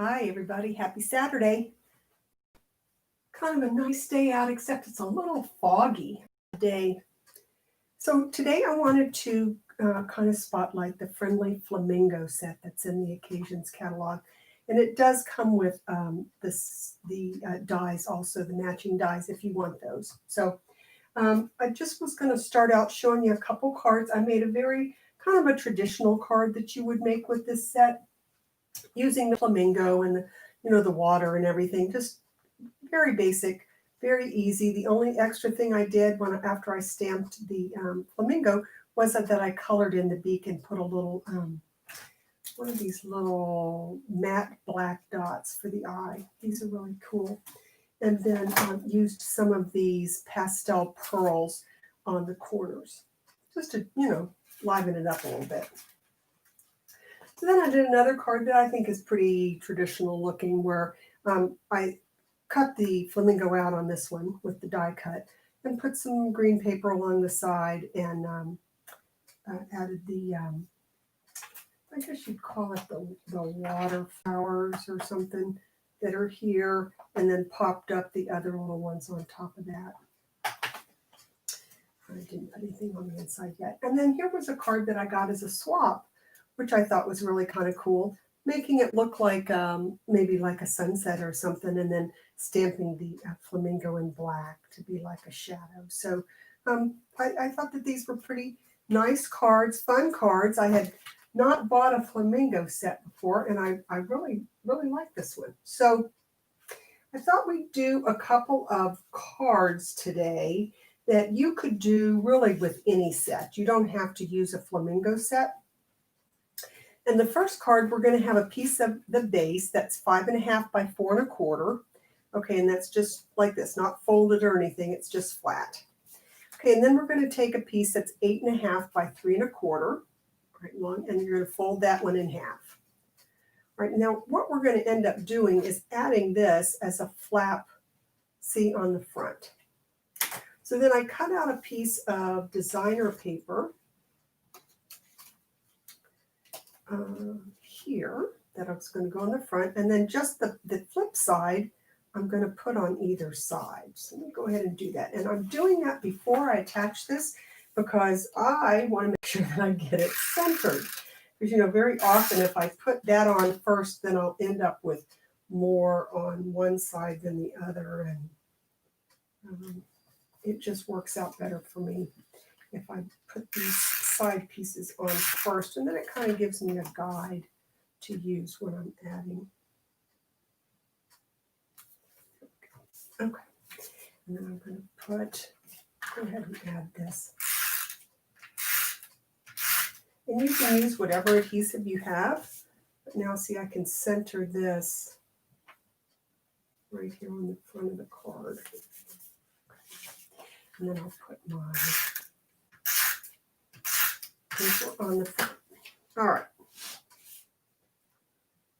Hi, everybody. Happy Saturday. Kind of a nice day out, except it's a little foggy today. So today I wanted to kind of spotlight the Friendly Flamingo set that's in the Occasions catalog. And it does come with the dies also, the matching dies if you want those. So I just was going to start out showing you a couple cards. I made a very kind of a traditional card that you would make with this set, using the flamingo and the water and everything. Just very basic, very easy. The only extra thing I did after I stamped the flamingo was that I colored in the beak and put a little one of these little matte black dots for the eye. These are really cool. And then used some of these pastel pearls on the corners, just to liven it up a little bit. So then I did another card that I think is pretty traditional looking, where I cut the flamingo out on this one with the die cut and put some green paper along the side and added the, I guess you'd call it the water flowers or something that are here, and then popped up the other little ones on top of that. I didn't put anything on the inside yet. And then here was a card that I got as a swap, which I thought was really kind of cool, making it look like maybe like a sunset or something, and then stamping the flamingo in black to be like a shadow. So I thought that these were pretty nice cards, fun cards. I had not bought a flamingo set before, and I really, really like this one. So I thought we'd do a couple of cards today that you could do really with any set. You don't have to use a flamingo set. And the first card, we're going to have a piece of the base that's 5.5 by 4 1/4. Okay, and that's just like this, not folded or anything. It's just flat. Okay, and then we're going to take a piece that's 8.5 by 3 1/4, right long, and you're going to fold that one in half. Right, now what we're going to end up doing is adding this as a flap, see, on the front. So then I cut out a piece of designer paper here that I was going to go on the front, and then just the flip side I'm going to put on either side. So let me go ahead and do that. And I'm doing that before I attach this because I want to make sure that I get it centered. Because, very often if I put that on first, then I'll end up with more on one side than the other. And it just works out better for me if I put these side pieces on first. And then it kind of gives me a guide to use when I'm adding. Okay. And then I'm going to go ahead and add this. And you can use whatever adhesive you have. But now see, I can center this right here on the front of the card. And then I'll put my paper on the front. All right.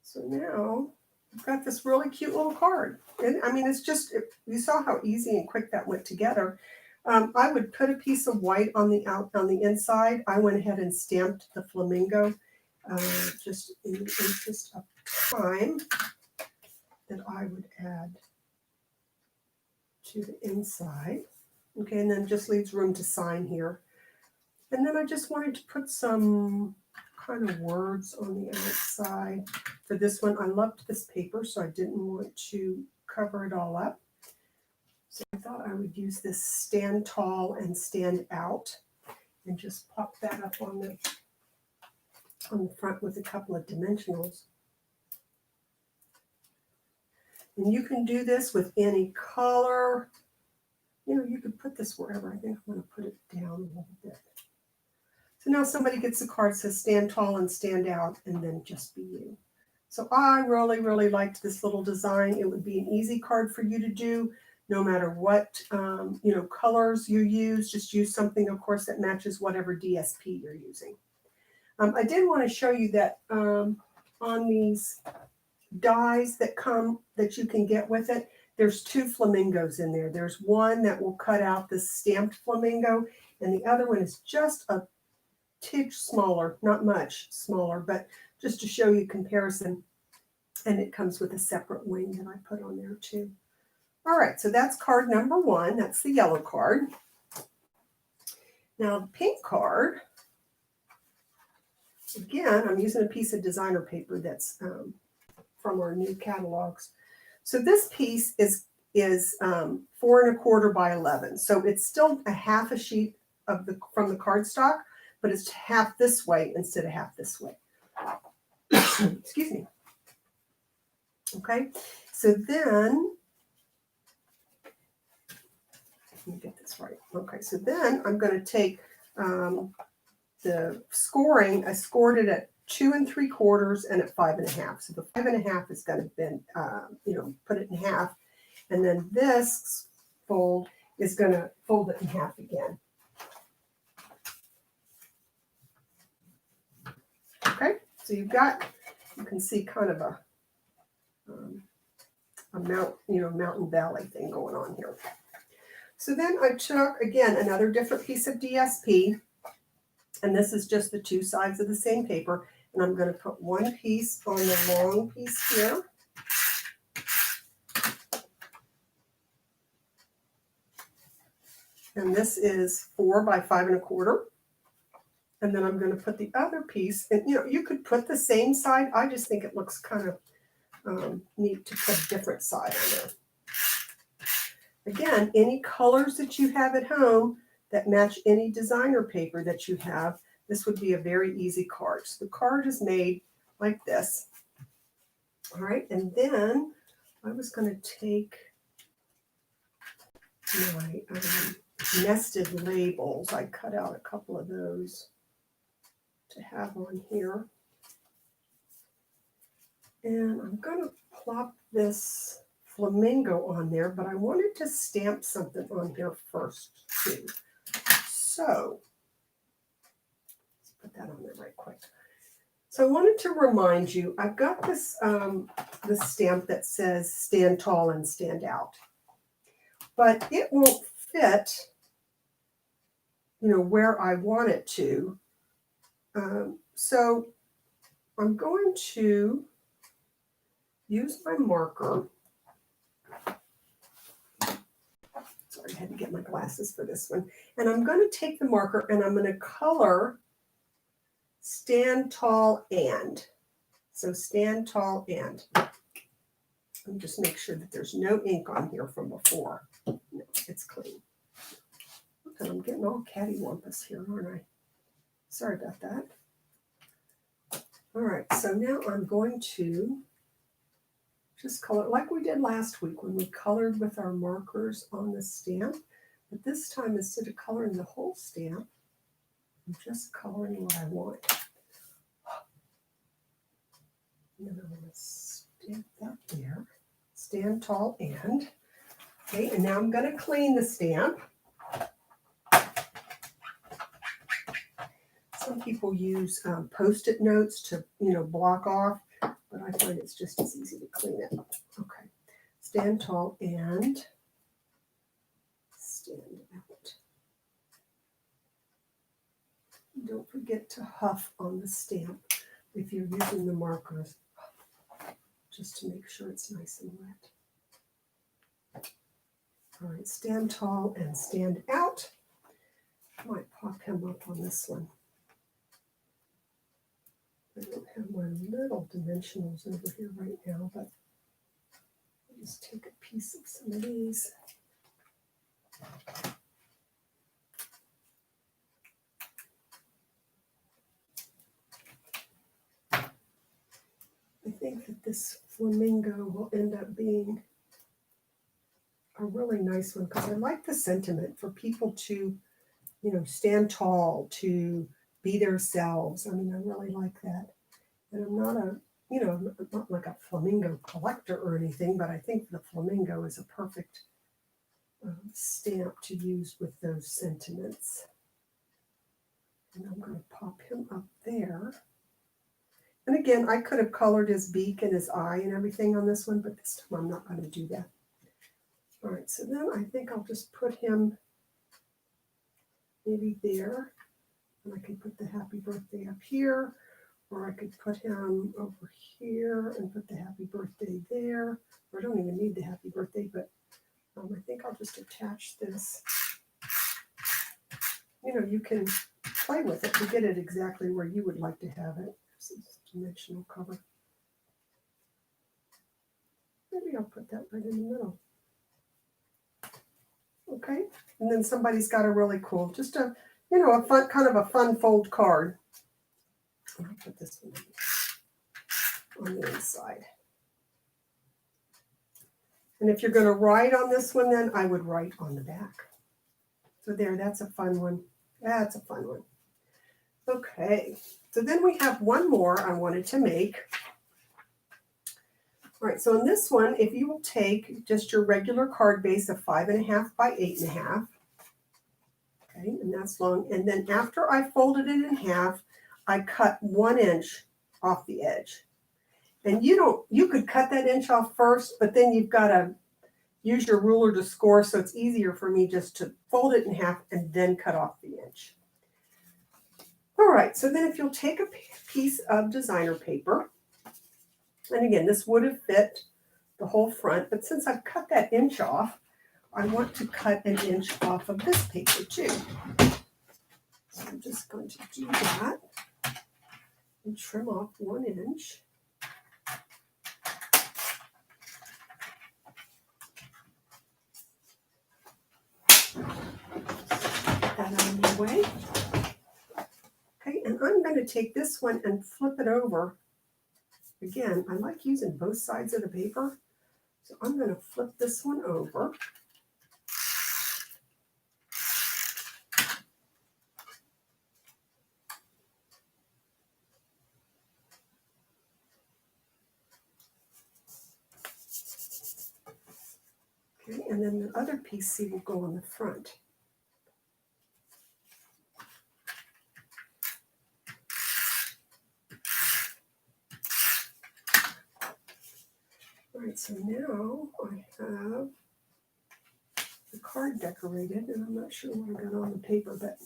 So now I've got this really cute little card. And I mean, it's just, you saw how easy and quick that went together. I would put a piece of white on the inside. I went ahead and stamped the flamingo just in the interest of time, that I would add to the inside. Okay, and then just leaves room to sign here. And then I just wanted to put some kind of words on the outside. For this one, I loved this paper, so I didn't want to cover it all up. So I thought I would use this stand tall and stand out, and just pop that up on the front with a couple of dimensionals. And you can do this with any color. You could put this wherever. I think I'm going to put it down a little bit. So now somebody gets a card that says stand tall and stand out, and then just be you. So I really, really liked this little design. It would be an easy card for you to do, no matter what colors you use. Just use something, of course, that matches whatever DSP you're using. I did want to show you that on these dies that you can get with it, there's 2 flamingos in there. There's one that will cut out the stamped flamingo, and the other one is just a tidge smaller, not much smaller, but just to show you comparison. And it comes with a separate wing that I put on there too. All right, so that's card number 1. That's the yellow card. Now the pink card, again, I'm using a piece of designer paper that's from our new catalogs. So this piece is 4 1/4 by 11. So it's still a half a sheet of from the cardstock, but it's half this way instead of half this way. Excuse me. Okay, so then, let me get this right. Okay, so then I'm going to take the scoring. I scored it at 2 3/4 and at 5 1/2. So the 5 1/2 is going to bend, put it in half, and then this fold is going to fold it in half again. Okay, so you can see kind of a mountain valley thing going on here. So then I took, again, another different piece of DSP, and this is just the 2 sides of the same paper, and I'm going to put one piece on the long piece here. And this is 4 by 5 1/4. And then I'm going to put the other piece, and you could put the same side. I just think it looks kind of neat to put a different side on there. Again, any colors that you have at home that match any designer paper that you have, this would be a very easy card. So the card is made like this. All right, and then I was going to take my nested labels. I cut out a couple of those to have on here. And I'm going to plop this flamingo on there, but I wanted to stamp something on here first too. So let's put that on there right quick. So I wanted to remind you, I've got this stamp that says stand tall and stand out, but it won't fit, where I want it to. So I'm going to use my marker. Sorry, I had to get my glasses for this one. And I'm going to take the marker and I'm going to color stand tall and. So stand tall and. And just make sure that there's no ink on here from before. No, it's clean. Okay, I'm getting all cattywampus here, aren't I? Sorry about that. All right, so now I'm going to just color like we did last week when we colored with our markers on the stamp. But this time, instead of coloring the whole stamp, I'm just coloring what I want. And then I'm going to stamp that there. Stand tall and. Okay, and now I'm going to clean the stamp. Some people use Post-it notes to, block off, but I find it's just as easy to clean it. Okay, stand tall and stand out. Don't forget to huff on the stamp if you're using the markers, just to make sure it's nice and wet. All right, stand tall and stand out. I might pop him up on this one. I don't have my little dimensionals over here right now, but I'll just take a piece of some of these. I think that this flamingo will end up being a really nice one because I like the sentiment for people to, stand tall, to be themselves. I mean, I really like that. And I'm not I'm not like a flamingo collector or anything, but I think the flamingo is a perfect stamp to use with those sentiments. And I'm going to pop him up there. And again, I could have colored his beak and his eye and everything on this one, but this time I'm not going to do that. All right, so then I think I'll just put him maybe there. And I can put the happy birthday up here, Or I could put him over here and put the happy birthday there. Or I don't even need the happy birthday, but I think I'll just attach this. You know, you can play with it to get it exactly where you would like to have it. This is dimensional cover. Maybe I'll put that right in the middle. Okay, and then somebody's got a really cool, just a, you know, a fun, kind of a fun fold card. I'll put this one on the inside. And if you're going to write on this one, then I would write on the back. So there, that's a fun one. That's a fun one. Okay, so then we have one more I wanted to make. All right, so in this one, if you will take just your regular card base of 5.5 by 8.5, okay, and that's long. And then after I folded it in half, I cut 1 inch off the edge. And you could cut that inch off first, but then you've got to use your ruler to score, so it's easier for me just to fold it in half and then cut off the inch. All right, so then if you'll take a piece of designer paper, and again, this would have fit the whole front, but since I've cut that inch off, I want to cut an inch off of this paper too. So I'm just going to do that and trim off 1 inch. Get that out of the way. Okay, and I'm going to take this one and flip it over. Again, I like using both sides of the paper, so I'm going to flip this one over. Okay, and then the other piece, see, will go on the front. All right, so now I have the card decorated, and I'm not sure what I got on the paper, but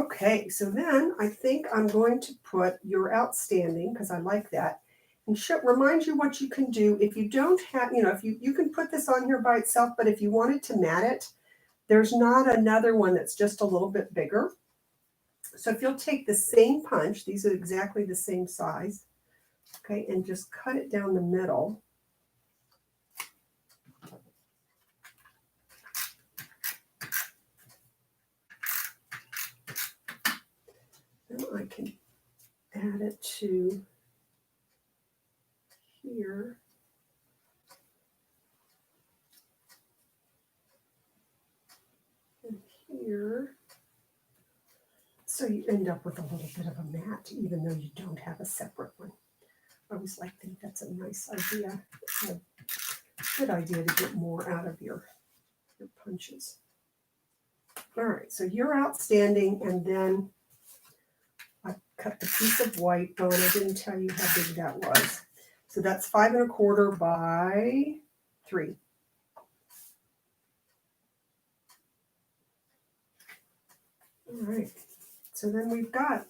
okay, so then I think I'm going to put "You're Outstanding" because I like that, and remind you what you can do if you don't have, you know, if you can put this on here by itself, but if you wanted to mat it, there's not another one that's just a little bit bigger. So if you'll take the same punch, these are exactly the same size, okay, and just cut it down the middle. Then I can add it to here. And here. So you end up with a little bit of a mat, even though you don't have a separate one. I always think that's a nice idea. It's a good idea to get more out of your punches. All right, so "You're Outstanding," and then I cut the piece of white. Oh, and I didn't tell you how big that was. So that's 5 1/4 by 3. All right, so then we've got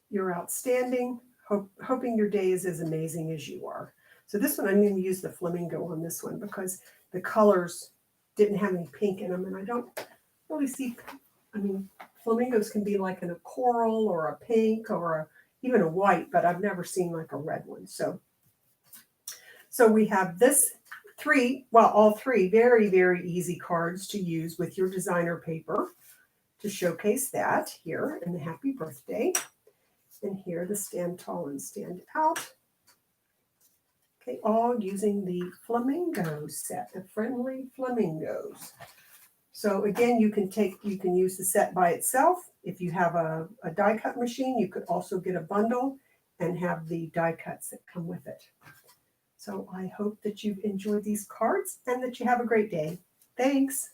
"You're Outstanding," hoping your day is as amazing as you are. So this one, I'm going to use the flamingo on this one because the colors didn't have any pink in them, and I don't really see, I mean, flamingos can be like in a coral or a pink or even a white, but I've never seen like a red one. So we have all three very, very easy cards to use with your designer paper to showcase that here in the happy birthday. And here the stand tall and stand out. Okay, all using the flamingo set, the friendly flamingos. So again, you can use the set by itself. If you have a die cut machine, you could also get a bundle and have the die cuts that come with it. So I hope that you've enjoyed these cards and that you have a great day. Thanks.